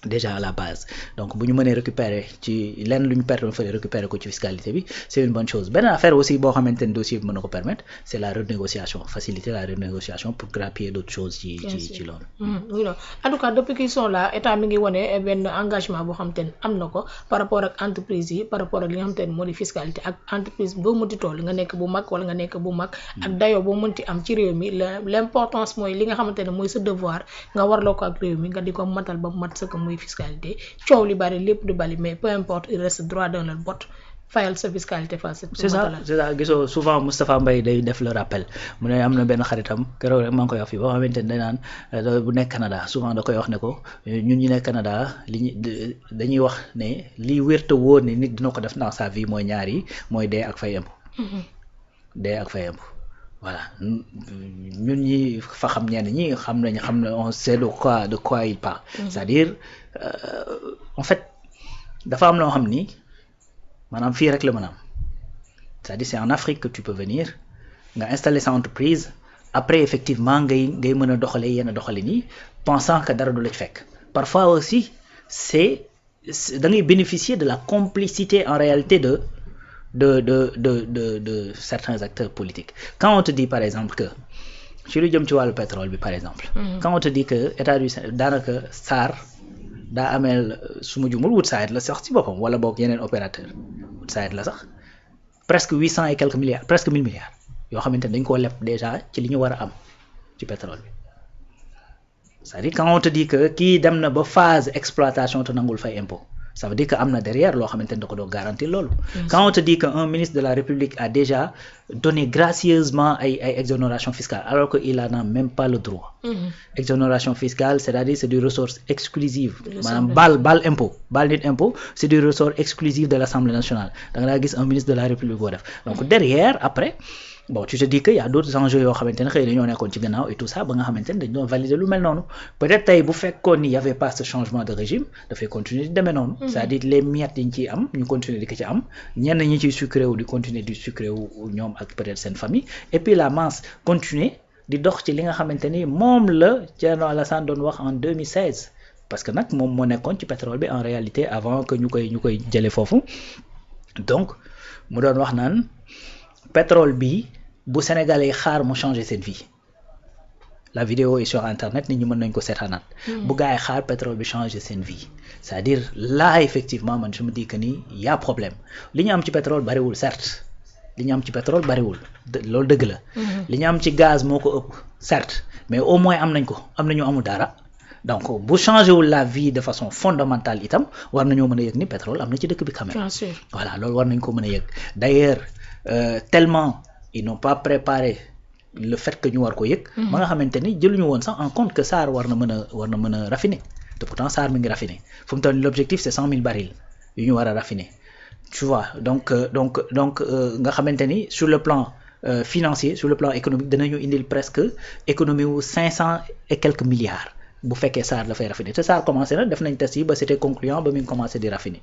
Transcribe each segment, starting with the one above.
déjà à la base donc bu ñu mënee récupérer ci lenn lu ñu perdre fële récupérer ko ci fiscalité bi c'est une bonne chose beneen affaire aussi boo xamante ni dossier bi mën na ko permettre c'est la renégociation faciliter la renégociation pour grappiller d'autres choses ci loolu. oui non en tout cas depuis qu'ils sont là état mi ngi wane benn engagement boo xamante ni am na ko par rapport ak entreprise yi par rapport ak li nga xamante ni moo di fiscalité ak entreprise boo mënti toll nga nekk bu mag wala nga nekk bu mag ak dayoo boo mënti am ci réew mi l'importance mooy li nga xamante ne mooy sa devoir nga warloo ko ak réew mi nga di ko matal ba mat sa muy fiscalité coow li bari lépp du bari mais peu importe il reste droit dans le botte fayal sa fiscalité fa c'est ça gisoo souvent Moustapha Mbaye day def le rappel mu ne am na benn xaritam keroog rek maa ngi koy wax fii boo xamante ne day naan bu nekk Canada souvent da koy wax ne ko ñun ñu nekk Canada dañuy wax ne lii wér te wóor ne nit dina ko def dans sa vie mooy ñaar yi mooy dee ak fay impôt dee ak fay impôt voilà ñun ñi fa xam ñenn ñi xam ne on sait de quoi il parle c'est-à-dire en fait dafa am loo xam ni maanaam fii rek la mën a am c'est-à-dire c'est en Afrique que tu peux venir nga installer sa entreprise après effectivement ngay mën a doxalee yenn doxalin yi pensant que dara du la ci fekk parfois aussi c'est da ngay bénéficier de la complicité en réalité de certains acteurs politiques quand on te dit par exemple que ci lu jëm ci wàllu pétrole bi par exemple quand on te dit que état du daanaka SAR daa ameel su ma jumul Woodside la sax ci boppam wala boog yeneen opérateur Woodside la sax presque 800 et quelques milliards presque 1000 milliards yoo xamante ne dañ koo leb déjà ci li ñu war a am ci pétrole bi c'est-à-dire quand on te dit que kii dem na ba phase exploitation te nangul fay impôt ça veut dire que am na derrière loo xamante ne da ko doon garantir loolu quand on te dit que un ministre de la République a déjà donné gracieusement ay exonération fiscale alors que il en a même pas le droit exonération fiscale c'est-à-dire c'est du ressort exclusif maanaam baal nit impôt c'est du ressort exclusif de l'Assemblée nationale da nga daa gis un ministre de la République boo def donc derrière après bon tu te dis que y a d'autres enjeux yoo xamante ne xëy na ñoo nekkoon ci gannaaw et tout ça ba nga xamante ne dañ doon valider lu mel noonu peut-être tey bu fekkoon ni y avait pas ce changement de régime dafay continuer di demee noonu c'est-à-dire les miettes yi ñu ciy am ñu continuer di ko ci am ñenn ñi ciy sucré wu di continuer di sucré wu ñoom ak peut-être seen famille et puis la masse continuer di dox ci li nga xamante ni moom la Thierno Alassane doon wax en 2016 parce que nag moom moo nekkoon ci pétrole bi en réalité avant que ñu koy jëlee foofu donc mu doon wax naan pétrole bi bu Sénégalais yi xaar mu changer cette vie la vidéo est sur internet nit ñi mën nañ ko seetaanaat bu gars yi xaar pétrole bi changer seen vie c'est-à-dire là effectivement man je me dis que ni y a problème li ñu am ci pétrole bariwul certes li ñu am ci pétrole bariwul loolu dëgg la li ñu am ci gaz moo ko ëpp certes mais au moins am nañ ko am nañu amul dara donc bu changer wul la vie de façon fondamentale itam war nañoo mën a yëg ni pétrole am na ci dëkk bi quand même voilà loolu war nañ ko mën a yëg d'ailleurs tellement ils n'ont pas préparé le fait que ñu war ko yëg ba nga xamante ni jëluñu woon sax en compte que SAR war na mën a raffiner te pourtant SAR mi ngi raffiner fu mu toll nii l'objectif c'est 100 000 barils yu ñu war a raffiner tu vois donc nga xamante ni sur le plan financier sur le plan économique danañu indil presque économie wu 500 et quelques milliards bu fekkee SAR dafay raffiner te SAR commencé na def nañ test yi ba c'était concluant ba mi ngi commencé di raffiner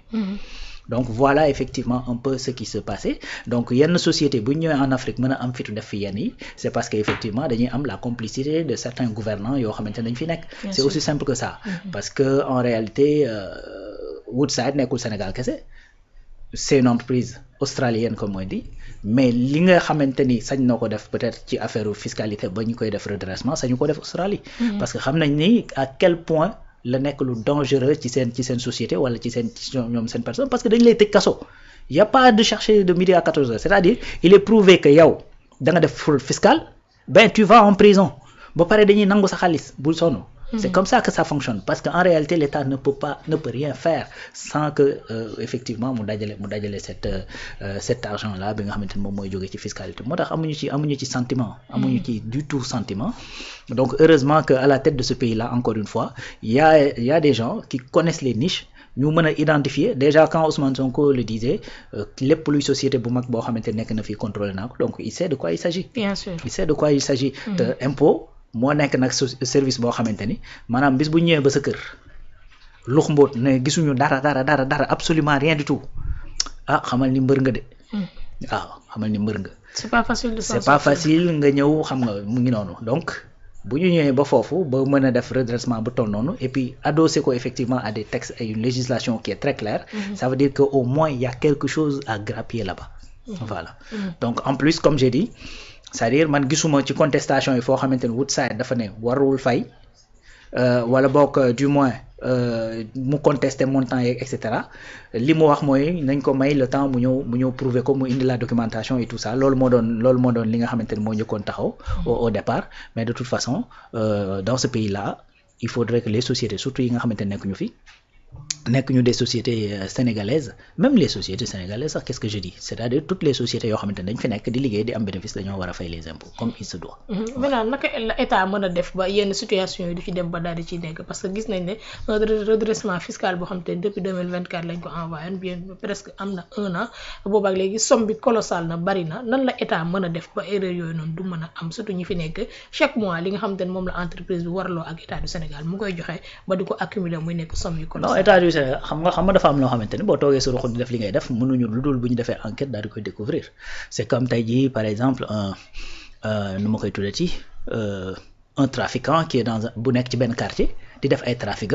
donc voilà effectivement un peu ce qui se passait donc yenn société bu ñu ñëwee en Afrique mën a am fitu def fi yenn yi c'est parce que effectivement dañuy am la complicité de certains gouvernants yoo xamante ne dañ fi nekk c'est aussi simple que ça parce que en réalité Woodside nekkul Sénégal kese c'est une entreprise australienne comme on dit mais li nga xamante ni sañ na ko def peut-être ci affaire fiscalité ba ñu koy def redressement sañu ko def Australie parce que xam nañ ni à quel point la nekk lu dangereux ci seen société wala ci ñoom seen personne parce que dañ lay tëj kaso y a pas de chercher de midi à 14 heures c'est-à-dire il est prouvé que yow da nga def fraude fiscale ben tu vas en prison ba pare dañuy nangu sa xaalis bul sonn c'est comme ça que ça fonctionne parce que en réalité l'État ne peut rien faire sans que effectivement mu dajale cet argent là bi nga xamante ni moom mooy jógee ci fiscalité moo tax amuñu ci sentiment amuñu ci du tout sentiment donc heureusement que à la tête de ce pays là encore une fois il y a des gens qui connaissent les niches ñu mën a identifier déjà quand Ousmane Sonko le disait lépp luy société bu mag boo xamante nekk na fii contrôlé naa ko donc il sait de quoi il s'agit bien sûr il sait de quoi il s'agit te impôt moo nekk nag service boo xamante ni maanaam bis bu ñëwee ba sa kër lux mbóot ne gisuñu dara absolument rien du tout xamal ni mbër nga de xamal ni mbër nga c'est pas facile nga ñëw xam nga mu ngi noonu donc bu ñu ñëwee ba foofu ba mën a def redressement bu toll noonu et puis adossé ko effectivement à des textes et une législation qui est très claire, ça veut dire que au moins il y a quelque chose à grappiller là-bas. Voilà. Donc en plus comme j'ai dit, c'est-à-dire man gisuma ci contestation yi foo xamante ne Woodside dafa ne warul fay wala boog du moins mu contester montant yeeg et cetera li mu wax mooy nañ ko may le temps mu ñëw prouver ko mu indi la documentation et tout ça loolu moo doon li nga xamante ne moo njëkkoon taxaw au départ, mais de toute façon dans ce pays-là il faudrait que les sociétés surtout yi nga xamante ne nekkuñu des sociétés sénégalaises, même les sociétés sénégalaises sax qu'est-ce que je dis, c'est-à-dire toutes les sociétés yoo xamante ne dañ fi nekk di liggéey di am bénéfice dañoo war a fay les impôts comme il se doit. Maintenant naka la état mën a def ba yenn situation yi du ci dem ba daal di ciy nekk parce que gis nañ ne redressement fiscal boo xamante ne depuis 2024 lañ ko envoyé bien presque am na 1 an boobaak léegi somme bi colossale na bari na nan la état mën a def ba erreur yooyu noonu du mën a am surtout ñi fi nekk chaque mois li nga xamante ne moom la entreprise bi warloo ak état du Sénégal mu koy joxe ba di ko accumuler muy nekk somme yu colossale. xam nga dafa am loo xamante ni boo toogee sa ruxu di def li ngay def mënuñu lu dul bu ñu defee enquête daal di koy découvrir c'est comme tey jii par exemple nu ma koy tuddati un trafiquant qui est bu nekk ci benn quartier di def ay trafic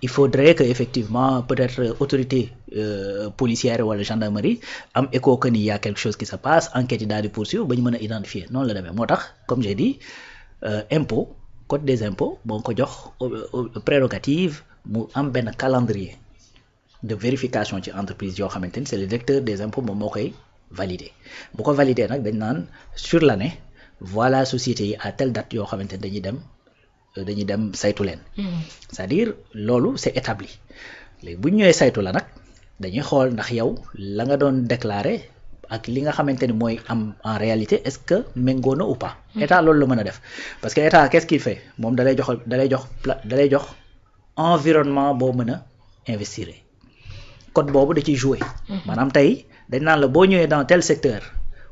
il faudrait que effectivement peut-être autorité policière wala gendarmerie am écho que ni y a quelque chose qui se passe enquête yi daal di poursuivre ba ñu mën a identifier noonu la demee moo tax comme j'ai dit impôt code des impôts boo ko jox prérogative mu am benn calendrier de vérification ci entreprise yoo xamante ni c'est le directeur des impôts moom moo koy valider bu ko valider nag dañ naan sur l'année voilà société yi à telle date yoo xamante ni dañuy dem saytu leen. C'est-à-dire loolu c'est établi léegi bu ñu ñëwee saytu la nag dañuy xool ndax yow la nga doon déclarer ak li nga xamante ni mooy am en réalité est-ce que méngoo na ou pas. État loolu la mën a def parce que état qu'est-ce qu'il fait moom dalay jox environnement boo mën a investir code boobu da ciy jouer maanaam tey dañ naan la boo ñëwee dans tel secteur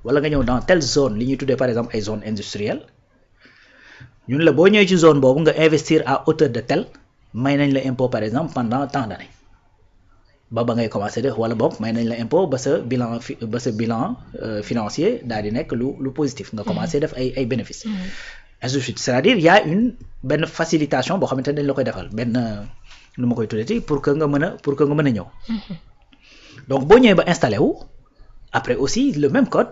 wala nga ñëw dans telle zone li ñuy tuddee par exemple ay zone industrielle ñun la boo ñëwee ci zone boobu nga investir à hauteur de tel may nañ la impôt par exemple pendant tant d'années ba ngay commencer def wala boog may nañ la impôt ba sa bilan financier daal di nekk lu positif nga commencer def ay bénéfices ainsi de suite, c'est-à-dire il y a benn facilitation boo xamante ne dañ la koy defal benn nu ma koy tuddati pour que nga mën a ñëw donc boo ñëwee ba installé wu après aussi le même code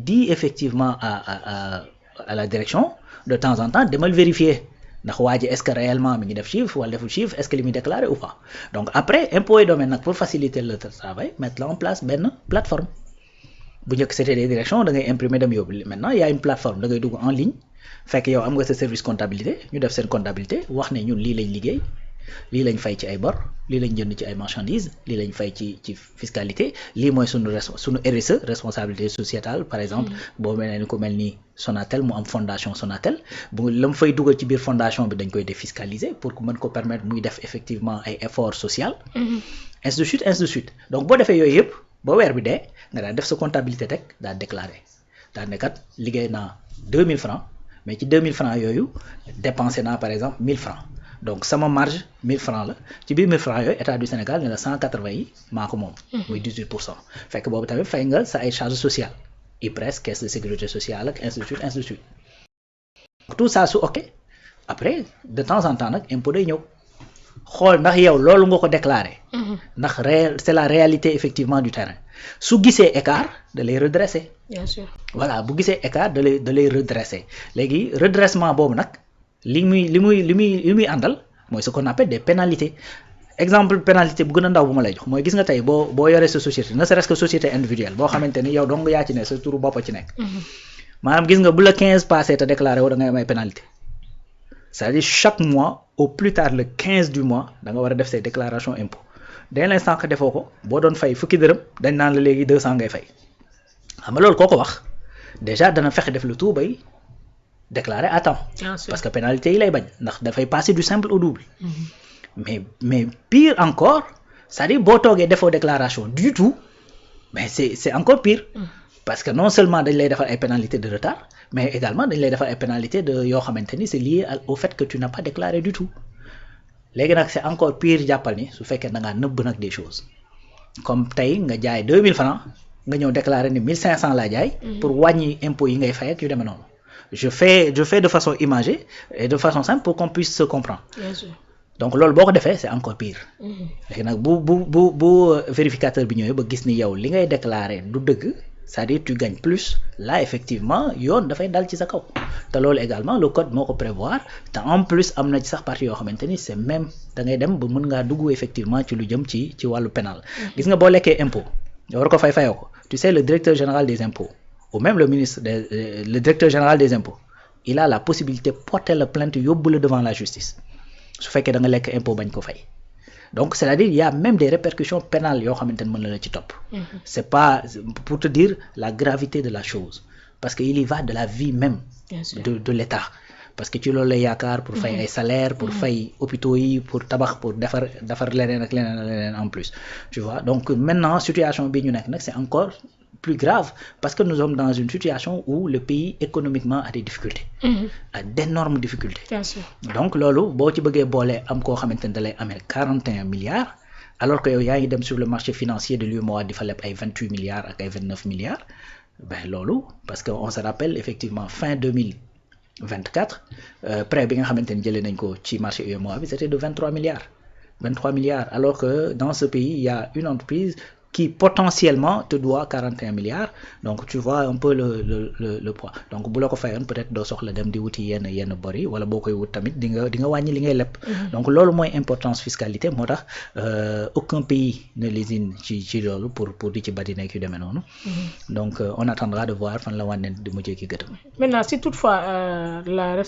dit effectivement à la direction de temps en temps demal vérifier ndax waa ji est-ce que réellement mi ngi def chiffre wala deful chiffre est-ce que li muy déclaré ou pas donc après impôts et domaines nag pour faciliter le travail mettre en place benn plateforme bu njëkk c'était des directions da ngay imprimer dem yóbbu maintenant il y a une plateforme da ngay dugg en ligne fekk yow am nga sa service comptabilité ñu def seen comptabilité wax ne ñun lii lañ liggéey lii lañ fay ci ay bor lii lañ jënd ci ay marchandises lii lañ fay ci fiscalité lii mooy sunu RSE responsabilité sociétale par exemple boo mel ni ku mel ni Sonatel mu am fondation Sonatel bu la mu fay dugal ci biir fondation bi dañ koy défiscaliser pour que mën ko permettre muy def effectivement ay efforts social ainsi de suite donc boo defee yooyu yëpp ba weer bi dee nga daal def sa comptabilité teg daal déclarer daal ne kat liggéey naa 2000 francs mais ci 2000 francs yooyu dépensé naa par exemple 1000 francs donc sama marge 1000 francs la ci biir 1000 francs yooyu état du Sénégal ne la 180 yi maa ko moom muy 18% fekk boobu tamit fay nga sa ay charges sociales IPRES caisse de sécurité sociale ak ainsi de suite tout ça su ok après de temps en temps nag impôt day ñëw xool ndax yow loolu nga ko déclarer ndax c'est la réalité effectivement du terrain su gisee écart da lay redresser bien sûr voilà bu gisee écart da lay redresser léegi redressement boobu nag li muy àndal mooy ce qu'on appelle des pénalités exemple pénalité bu gën a ndaw bu ma lay jox mooy gis nga tey boo yoree sa société ne serait-ce que société individuelle boo xamante ni yow dong yaa ci ne sa turu bopp ci nekk maanaam gis nga bu la 15 passé te déclaré woo da ngay am ay pénalité c'est-à-dire chaque mois au plus tard le 15 du mois da nga war a def say déclaration impôt dès l'instant que defoo ko boo doon fay fukki dërëm dañ naan la léegi 200 ngay fay xam nga loolu koo ko wax déjà dana fexe def le tout bay déclarer à temps parce que pénalité yi lay bañ ndax dafay passer du simple au double mais pire encore c'est-à-dire boo toogee defoo déclaration du tout mais c'est encore pire parce que non seulement dañ lay defal ay pénalités de retard mais également dañ lay defal ay pénalités de yoo xamante ni c'est lié au fait que tu n'as pas déclaré du tout léegi nag c'est encore pire jàppal ni su fekkee da ngaa nëbb nag des choses comme tey nga jaay 2000 francs nga ñëw déclarer ni 1500 laa jaay pour wàññi impôts yi ngay fay ak yu demee noonu je fais de façon imagée et de façon simple pour qu'on puisse se comprendre. Bien sûr. Donc loolu boo ko defee c'est encore pire. léegi nag bu vérificateur bi ñëwee ba gis ni yow li ngay déclarer du dëgg c'est-à-dire tu gagnes plus là effectivement yoon dafay dal ci sa kaw te loolu également le code moo ko prévoir te en plus am na ci sax partie yoo xamante ni c'est même da ngay dem ba mën ngaa dugg effectivement ci lu jëm ci wàllu pénal. gis nga boo lekkee impôt nga war ko fayoo ko tu sais le directeur général des impôts ou même le directeur général des impôts il a la possibilité de porter la plainte yóbbu la devant la justice su fekkee da nga lekk impôt bañ ko fay. Donc c'est-à-dire il y a même des répercussions pénales yoo xamante ne mën na la ci topp. C'est pas pour te dire la gravité de la chose parce que il y va de la vie même de l'État parce que ci loolu lay yaakaar pour fay ay salaires pour fay hôpitaux yi pour tabax pour defar leneen ak leneen en plus tu vois. Donc maintenant situation bi ñu nekk nag c'est encore plus grave parce que nous sommes dans une situation où le pays économiquement a des difficultés. A d'énormes difficultés. Bien sûr. Donc loolu boo ci bëggee boole am koo xamante ne da lay amee 41 milliards alors que yow yaa ngi dem sur le marché financier de l'UEMOA di fa leb ay 28 milliards ak ay 29 milliards ben loolu parce que on se rappelle effectivement fin 2024 prêt bi nga xamante ne jëlee nañ ko ci marché UEMOA bi c'était de 23 milliards alors que dans ce pays il y a une entreprise qui potentiellement te doit 41 milliards donc tu vois un peu le poids donc bu la ko fayoon peut-être doo soxla dem di wuti yenn bor yi wala boo koy wut tamit di nga wàññi li ngay leb. Donc loolu mooy importance fiscalité moo tax aucun pays ne lésine ci loolu pour di ci badiner yu demee noonu. Donc on attendra de voir fan la wànneen di mujjee ki gëtam. Maintenant si toutefois la